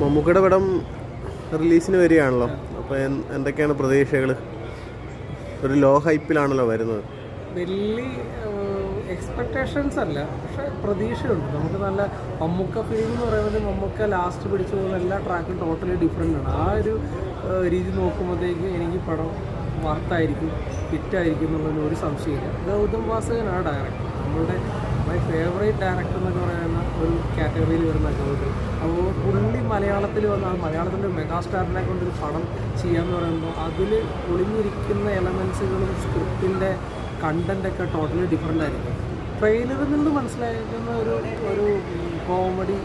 മമ്മൂക്കയുടെ പടം റിലീസിന് വരികയാണല്ലോ. അപ്പോൾ എന്തൊക്കെയാണ് പ്രതീക്ഷകൾ? ഒരു ലോ ഹൈപ്പിലാണല്ലോ വരുന്നത്. വലിയ എക്സ്പെക്റ്റേഷൻസ് അല്ല, പക്ഷേ പ്രതീക്ഷയുണ്ട്. നമുക്ക് നല്ല മമ്മൂക്ക ഫിലിം എന്ന് പറയുന്നത് മമ്മൂക്ക ലാസ്റ്റ് പിടിച്ചു പോകുന്ന എല്ലാ ട്രാക്കും ടോട്ടലി ഡിഫറെൻ്റ് ആണ്. ആ ഒരു രീതി നോക്കുമ്പോഴത്തേക്ക് എനിക്ക് പടം വർത്തായിരിക്കും, ഹിറ്റായിരിക്കും എന്നുള്ളതിന് ഒരു സംശയമില്ല. ഗൗതം വാസുദേവനാണ് ഡയറക്ടർ. നമ്മളുടെ മൈ ഫേവറേറ്റ് ഡയറക്ടർ എന്നൊക്കെ പറയുന്ന ഒരു കാറ്റഗറിയിൽ വരുന്ന ഗൗതം. അപ്പോൾ പുള്ളി മലയാളത്തിൽ വന്ന മലയാളത്തിൻ്റെ മെഗാസ്റ്റാറിനെ കൊണ്ടൊരു പടം ചെയ്യാന്ന് പറയുമ്പോൾ അതിൽ ഒളിഞ്ഞിരിക്കുന്ന എലമെൻസുകളും സ്ക്രിപ്റ്റിൻ്റെ കണ്ടൻറ്റൊക്കെ ടോട്ടലി ഡിഫറെൻ്റ് ആയിരിക്കും. ട്രെയിലറിൽ നിന്ന് മനസ്സിലാക്കുന്ന ഒരു കോമഡി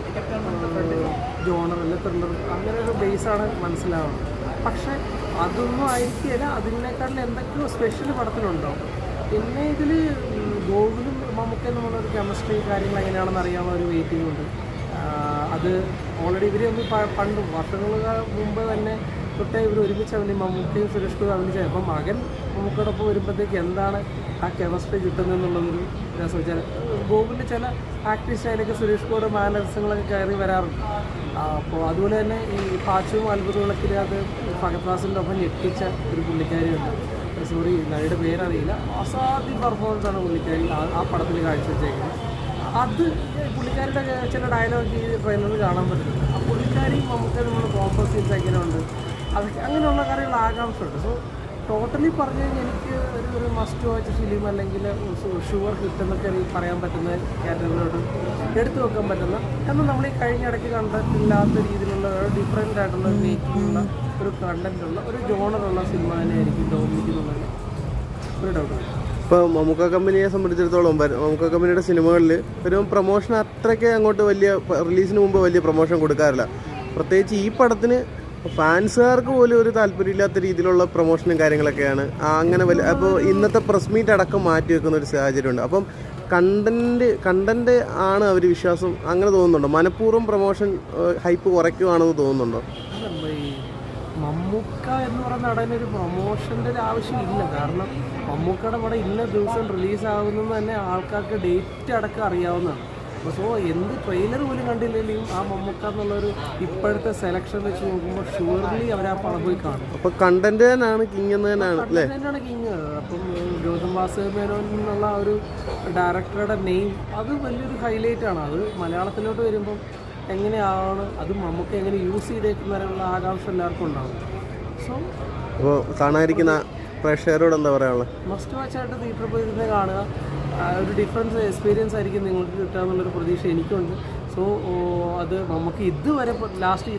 ജോണർ അല്ലെ ത്രില്ലർ അങ്ങനെ ഒരു ബേസാണ് മനസ്സിലാവുന്നത്. പക്ഷേ അതൊന്നും ആയിരിക്കില്ല, അതിനേക്കാളും എന്തൊക്കെയോ സ്പെഷ്യൽ പടത്തിലുണ്ടാവും. പിന്നെ ഇതിൽ ഗോകുലും മമ്മൂക്ക എന്ന് പറഞ്ഞൊരു കെമിസ്ട്രി കാര്യങ്ങൾ എങ്ങനെയാണെന്ന് അറിയാവുന്ന ഒരു വെയിറ്റിംഗ് ഉണ്ട്. അത് ഓൾറെഡി ഇവർ ഒന്ന് പണ്ട് വർഷങ്ങൾക്ക് മുമ്പ് തന്നെ തൊട്ടേ ഇവർ ഒരുമിച്ച് അഭിനയം മമ്മൂക്കയും സുരേഷ് ഗോപി അഭിനയിച്ചത്. അപ്പം മകൻ മമ്മൂക്കയോടൊപ്പം വരുമ്പോഴത്തേക്ക് എന്താണ് ആ കെമിസ്ട്രി കിട്ടുന്നതെന്നുള്ളതൊരു രസം വെച്ചാൽ ഗോകുലിൻ്റെ ചില ആക്ടിങ് സ്റ്റൈലൊക്കെ സുരേഷ് ഗോപിയുടെ മാനറിസങ്ങളൊക്കെ കയറി വരാറുണ്ട്. അപ്പോൾ അതുപോലെ തന്നെ ഈ പാച്ചുവും അത്ഭുതവിളക്കിൽ അത് ഫഹദ് ഫാസിലിൻ്റെ ഒപ്പം ഞെട്ടിച്ച ഒരു പുള്ളിക്കാരിയുണ്ട്. സോറി, നടിയുടെ പേരറിയില്ല. അസാധ്യ പെർഫോമൻസാണ് പുള്ളിക്കാരി ആ പടത്തിൽ കാഴ്ചവെച്ചേക്കുന്നത്. അത് പുള്ളിക്കാരുടെ ചില ഡയലോഗ് ഈ ട്രെയിലറിൽ കാണാൻ പറ്റുന്നുണ്ട്. ആ പുള്ളിക്കാരിയും നമുക്ക് നമ്മൾ കോമ്പോ സീൻസ് എങ്ങനെയുണ്ട്, അതൊക്കെ അങ്ങനെയുള്ള കാര്യങ്ങൾ ആകാംക്ഷയുണ്ട്. സോ ടോട്ടലി പറഞ്ഞു കഴിഞ്ഞാൽ എനിക്ക് ഒരു മസ്റ്റ് വാച്ച് ഫിലിം അല്ലെങ്കിൽ ഷുവർ ഹിറ്റ് എന്നൊക്കെ എനിക്ക് പറയാൻ പറ്റുന്ന കാറ്റഗറിയോട് എടുത്തു വെക്കാൻ പറ്റുന്ന, എന്നാൽ നമ്മൾ ഈ കഴിഞ്ഞ ഇടയ്ക്ക് കണ്ടിട്ടില്ലാത്ത രീതിയിലുള്ള ഡിഫറെൻ്റ് ആയിട്ടുള്ള മേക്കിങ്ങുള്ള ഒരു കണ്ടൻറ്റുള്ള ഒരു ജോണറുള്ള സിനിമ തന്നെയായിരിക്കും ഡോമിനിക്കുന്നുള്ളതിന് ഒരു ഡൗട്ട്. ഇപ്പോൾ മമ്മൂക്ക കമ്പനിയെ സംബന്ധിച്ചിടത്തോളം മമ്മൂക്ക കമ്പനിയുടെ സിനിമകളിൽ ഒരു പ്രൊമോഷൻ അത്രയ്ക്ക് അങ്ങോട്ട് വലിയ റിലീസിന് മുമ്പ് വലിയ പ്രൊമോഷൻ കൊടുക്കാറില്ല. പ്രത്യേകിച്ച് ഈ പടത്തിന് ഫാൻസുകാർക്ക് പോലും ഒരു താല്പര്യമില്ലാത്ത രീതിയിലുള്ള പ്രൊമോഷനും കാര്യങ്ങളൊക്കെയാണ് അങ്ങനെ വലിയ. അപ്പോൾ ഇന്നത്തെ പ്രസ് മീറ്റ് അടക്കം മാറ്റി വെക്കുന്ന ഒരു സാഹചര്യമുണ്ട്. അപ്പം കണ്ടന്റ് ആണ് അവർ വിശ്വാസം, അങ്ങനെ തോന്നുന്നുണ്ടോ? മനഃപൂർവ്വം പ്രൊമോഷൻ ഹൈപ്പ് കുറയ്ക്കുവാണെന്ന് തോന്നുന്നുണ്ടോ? മമ്മൂക്ക എന്ന് പറയുന്ന നടനൊരു പ്രൊമോഷൻ്റെ ഒരു ആവശ്യമില്ല. കാരണം മമ്മൂക്കയുടെ പടം ഇന്ന ദിവസം റിലീസാകുന്നത് തന്നെ ആൾക്കാർക്ക് ഡേറ്റ് അടക്കം അറിയാവുന്നതാണ്. സോ എന്ത് ട്രെയിലർ പോലും കണ്ടില്ലെങ്കിലും ആ മമ്മൂക്ക എന്നുള്ളൊരു ഇപ്പോഴത്തെ സെലക്ഷൻ വെച്ച് നോക്കുമ്പോൾ ഷുവർലി അവർ ആ പടം പോയി കാണും. അപ്പോൾ കണ്ടന്റ് തന്നെയാണ് കിങ് തന്നെയാണ് കിങ്. അപ്പം ഗൗതം വാസുദേവൻ എന്നുള്ള ഒരു ഡയറക്ടറുടെ നെയിം അത് വലിയൊരു ഹൈലൈറ്റ് ആണ്. അത് മലയാളത്തിലോട്ട് വരുമ്പം എങ്ങനെയാണ് അത് മമ്മൂക്ക എങ്ങനെ യൂസ് ചെയ്തേക്കുന്നതിനുള്ള ആകാംക്ഷ എല്ലാവർക്കും ഉണ്ടാകും. സോ അപ്പോൾ കാണാതിരിക്കുന്ന പ്രേക്ഷകരോട് എന്താ പറയാനുള്ളത്? മസ്റ്റ് വാച്ച് ആയിട്ട് തിയേറ്ററിൽ പോയി ഇരുന്ന് കാണുക. ഒരു ഡിഫറൻസ് എക്സ്പീരിയൻസ് ആയിരിക്കും നിങ്ങൾക്ക് കിട്ടുക എന്നുള്ളൊരു പ്രതീക്ഷ എനിക്കുണ്ട്. സോ അത് നമുക്ക് ഇതുവരെ ലാസ്റ്റ്